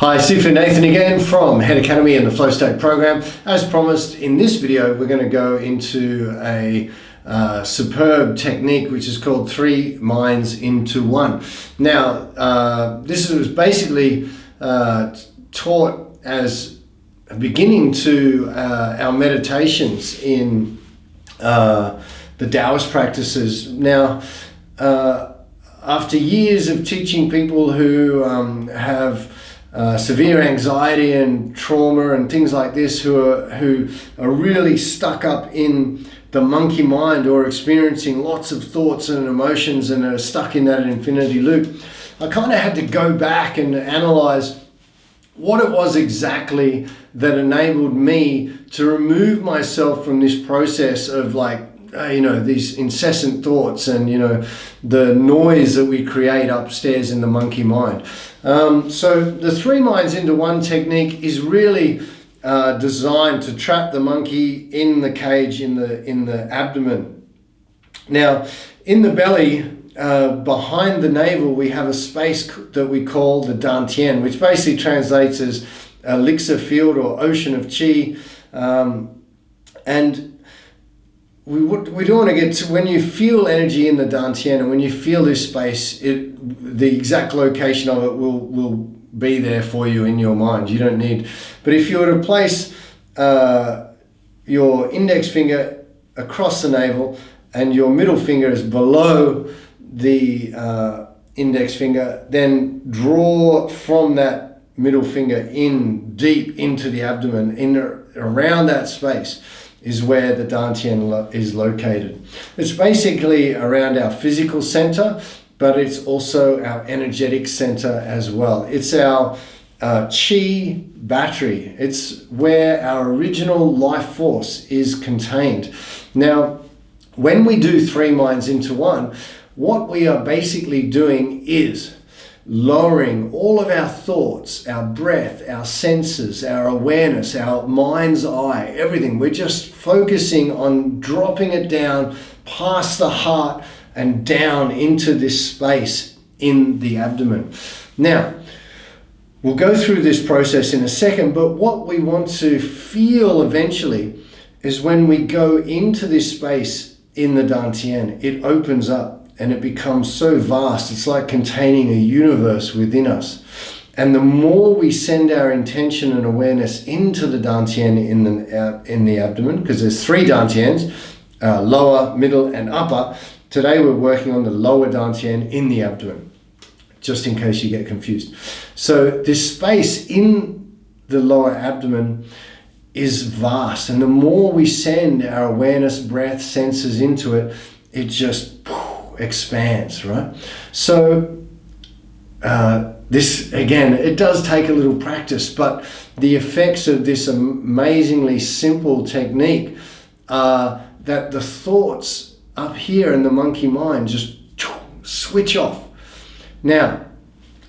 Hi, Sifu Nathan again from Head Academy and the Flow State program. As promised, in this video we're going to go into a superb technique which is called 3 minds into 1. Now, this was basically taught as a beginning to our meditations in the Taoist practices. Now, after years of teaching people who have severe anxiety and trauma and things like this, who are really stuck up in the monkey mind or experiencing lots of thoughts and emotions and are stuck in that infinity loop, I kind of had to go back and analyze what it was exactly that enabled me to remove myself from this process of these incessant thoughts and, the noise that we create upstairs in the monkey mind. So the 3 minds into 1 technique is really designed to trap the monkey in the cage in the abdomen. Now, in the belly, behind the navel, we have a space that we call the dantian, which basically translates as elixir field or ocean of chi. And we don't want to get to when you feel energy in the dantian, and when you feel this space, the exact location of it will be there for you in your mind. You don't need, but if you were to place your index finger across the navel and your middle finger is below the index finger, then draw from that middle finger in deep into the abdomen, around that space is where the dantian is located. It's basically around our physical center, but it's also our energetic center as well. It's our chi battery. It's where our original life force is contained. Now, when we do 3 minds into 1, what we are basically doing is lowering all of our thoughts, our breath, our senses, our awareness, our mind's eye, everything. We're just focusing on dropping it down past the heart and down into this space in the abdomen. Now, we'll go through this process in a second, but what we want to feel eventually is when we go into this space in the dantian, it opens up. And it becomes so vast, it's like containing a universe within us. And the more we send our intention and awareness into the dantian in the abdomen, because there's 3 dantians, lower, middle, and upper. Today we're working on the lower dantian in the abdomen, just in case you get confused. So this space in the lower abdomen is vast, and the more we send our awareness, breath, senses into it, it just expands, right? So this, again, it does take a little practice, but the effects of this amazingly simple technique are that the thoughts up here in the monkey mind just switch off. Now,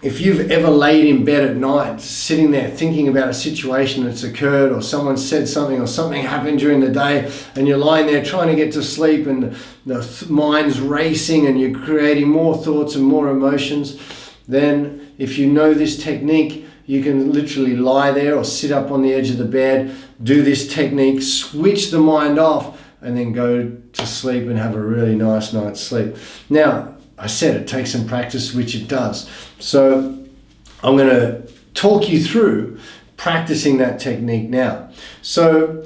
if you've ever laid in bed at night sitting there thinking about a situation that's occurred, or someone said something, or something happened during the day, and you're lying there trying to get to sleep and the mind's racing and you're creating more thoughts and more emotions, then if you know this technique, you can literally lie there or sit up on the edge of the bed, do this technique, switch the mind off, and then go to sleep and have a really nice night's sleep. Now, I said it takes some practice, which it does. So I'm going to talk you through practicing that technique now. So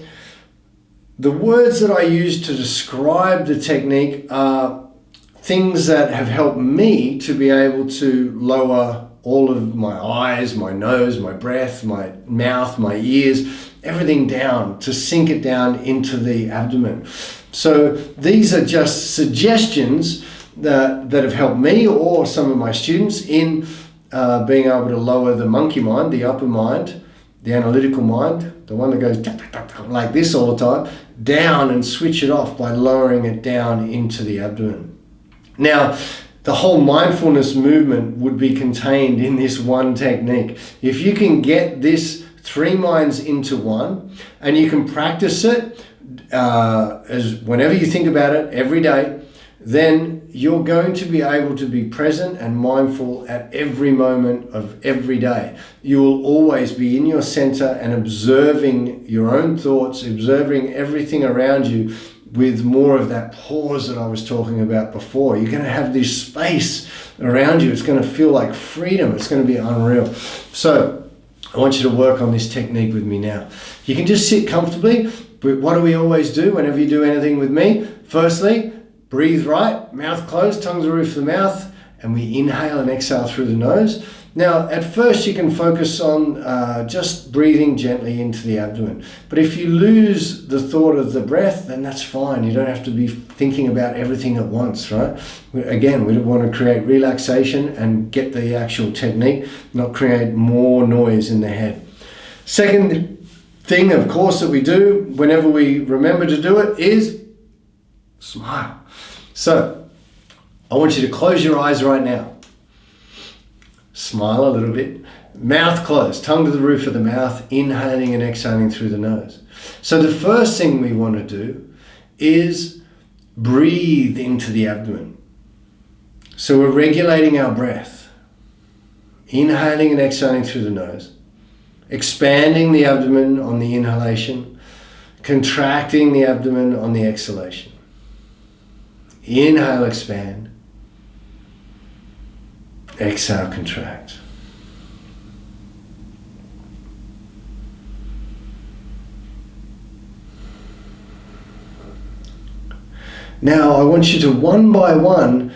the words that I use to describe the technique are things that have helped me to be able to lower all of my eyes, my nose, my breath, my mouth, my ears, everything down, to sink it down into the abdomen. So these are just suggestions that have helped me or some of my students in being able to lower the monkey mind, the upper mind, the analytical mind, the one that goes like this all the time, down and switch it off by lowering it down into the abdomen. Now, the whole mindfulness movement would be contained in this one technique. If you can get this 3 minds into 1, and you can practice it as whenever you think about it every day, then you're going to be able to be present and mindful at every moment of every day. You will always be in your center and observing your own thoughts, observing everything around you with more of that pause that I was talking about before. You're going to have this space around you. It's going to feel like freedom. It's going to be unreal. So I want you to work on this technique with me now. You can just sit comfortably, but what do we always do whenever you do anything with me? Firstly, breathe right, mouth closed, tongue to the roof of the mouth, and we inhale and exhale through the nose. Now, at first you can focus on just breathing gently into the abdomen. But if you lose the thought of the breath, then that's fine. You don't have to be thinking about everything at once, right? Again, we want to create relaxation and get the actual technique, not create more noise in the head. Second thing, of course, that we do whenever we remember to do it is smile. So, I want you to close your eyes right now. Smile a little bit. Mouth closed, tongue to the roof of the mouth, inhaling and exhaling through the nose. So the first thing we want to do is breathe into the abdomen. So we're regulating our breath. Inhaling and exhaling through the nose. Expanding the abdomen on the inhalation. Contracting the abdomen on the exhalation. Inhale, expand. Exhale, contract. Now I want you to one by one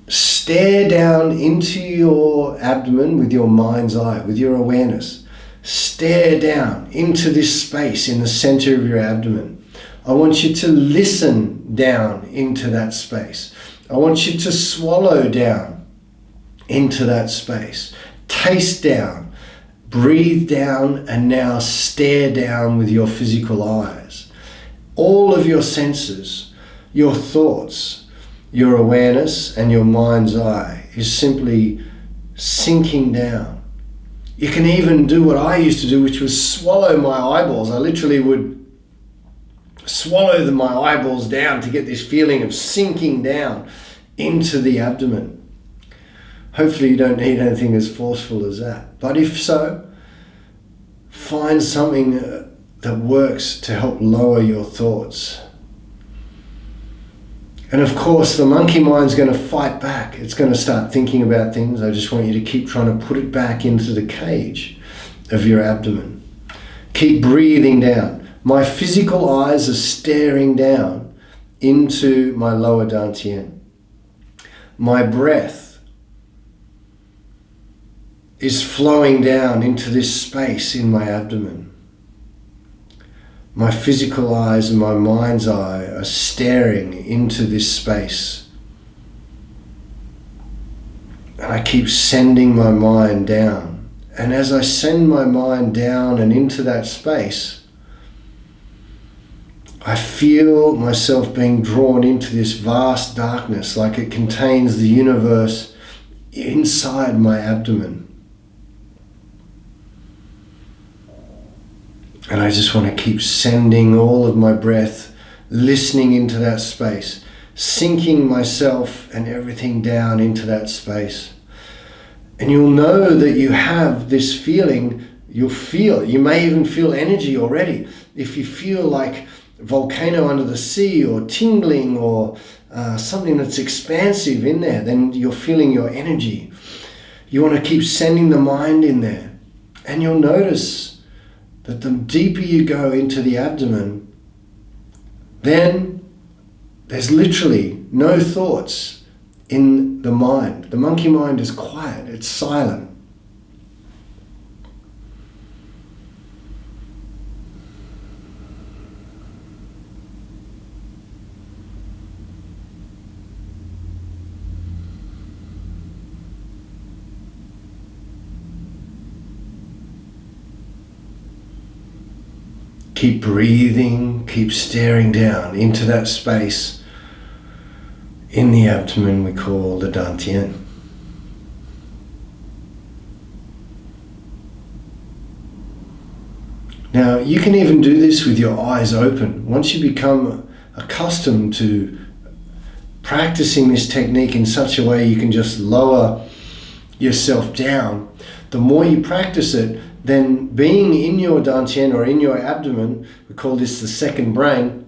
stare down into your abdomen with your mind's eye, with your awareness. Stare down into this space in the center of your abdomen. I want you to listen down into that space. I want you to swallow down into that space. Taste down, breathe down, and now stare down with your physical eyes. All of your senses, your thoughts, your awareness, and your mind's eye is simply sinking down. You can even do what I used to do, which was swallow my eyeballs. I literally would swallow my eyeballs down to get this feeling of sinking down into the abdomen. Hopefully you don't need anything as forceful as that. But if so, find something that works to help lower your thoughts. And of course, the monkey mind's going to fight back. It's going to start thinking about things. I just want you to keep trying to put it back into the cage of your abdomen. Keep breathing down. My physical eyes are staring down into my lower dantian. My breath is flowing down into this space in my abdomen. My physical eyes and my mind's eye are staring into this space. And I keep sending my mind down. And as I send my mind down and into that space, I feel myself being drawn into this vast darkness, like it contains the universe inside my abdomen. And I just want to keep sending all of my breath, listening into that space, sinking myself and everything down into that space. And you'll know that you have this feeling, you may even feel energy already. If you feel like volcano under the sea or tingling or something that's expansive in there, then you're feeling your energy. You want to keep sending the mind in there. And you'll notice that the deeper you go into the abdomen, then there's literally no thoughts in the mind. The monkey mind is quiet, it's silent. Keep breathing, keep staring down into that space in the abdomen we call the dantian. Now, you can even do this with your eyes open. Once you become accustomed to practicing this technique in such a way you can just lower yourself down, the more you practice it, then being in your dantian or in your abdomen, we call this the second brain.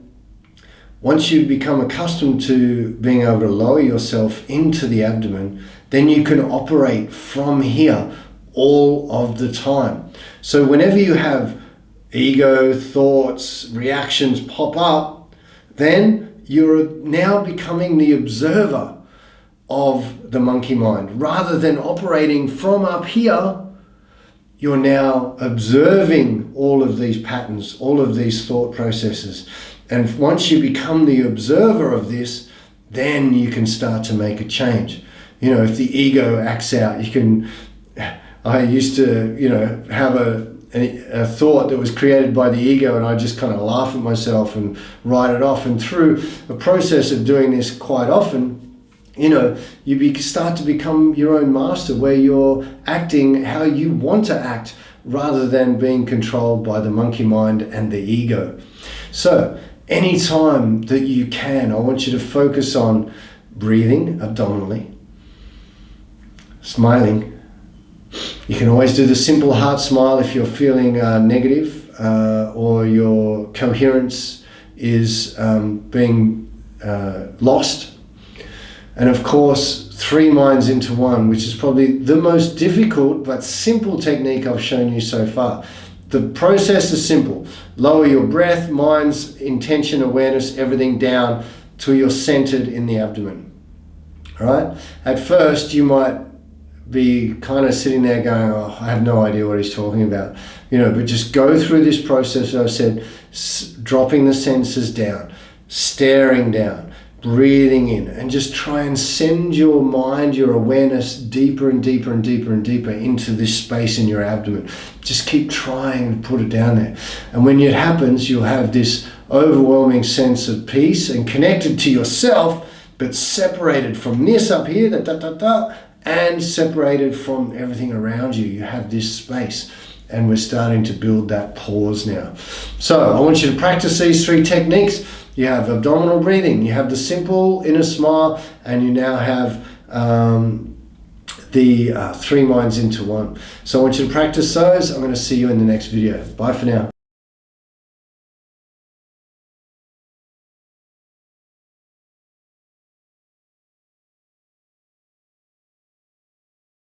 Once you become accustomed to being able to lower yourself into the abdomen, then you can operate from here all of the time. So whenever you have ego, thoughts, reactions pop up, then you're now becoming the observer of the monkey mind. Rather than operating from up here, you're now observing all of these patterns, all of these thought processes. And once you become the observer of this, then you can start to make a change. You know, if the ego acts out, I used to, have a thought that was created by the ego, and I just kind of laugh at myself and write it off. And through the process of doing this quite often, you start to become your own master, where you're acting how you want to act rather than being controlled by the monkey mind and the ego. So anytime that you can, I want you to focus on breathing abdominally, smiling. You can always do the simple heart smile if you're feeling negative or your coherence is being lost. And of course, 3 minds into one, which is probably the most difficult but simple technique I've shown you so far. The process is simple. Lower your breath, minds, intention, awareness, everything down till you're centered in the abdomen. All right? At first, you might be kind of sitting there going, oh, I have no idea what he's talking about. But just go through this process, as I said, dropping the senses down, staring down, breathing in, and just try and send your mind, your awareness deeper and deeper and deeper and deeper into this space in your abdomen. Just keep trying to put it down there. And when it happens, you'll have this overwhelming sense of peace and connected to yourself, but separated from this up here, and separated from everything around you. You have this space. And we're starting to build that pause now. So I want you to practice these 3 techniques. You have abdominal breathing, you have the simple inner smile, and you now have the 3 minds into one. So I want you to practice those. I'm going to see you in the next video. Bye for now.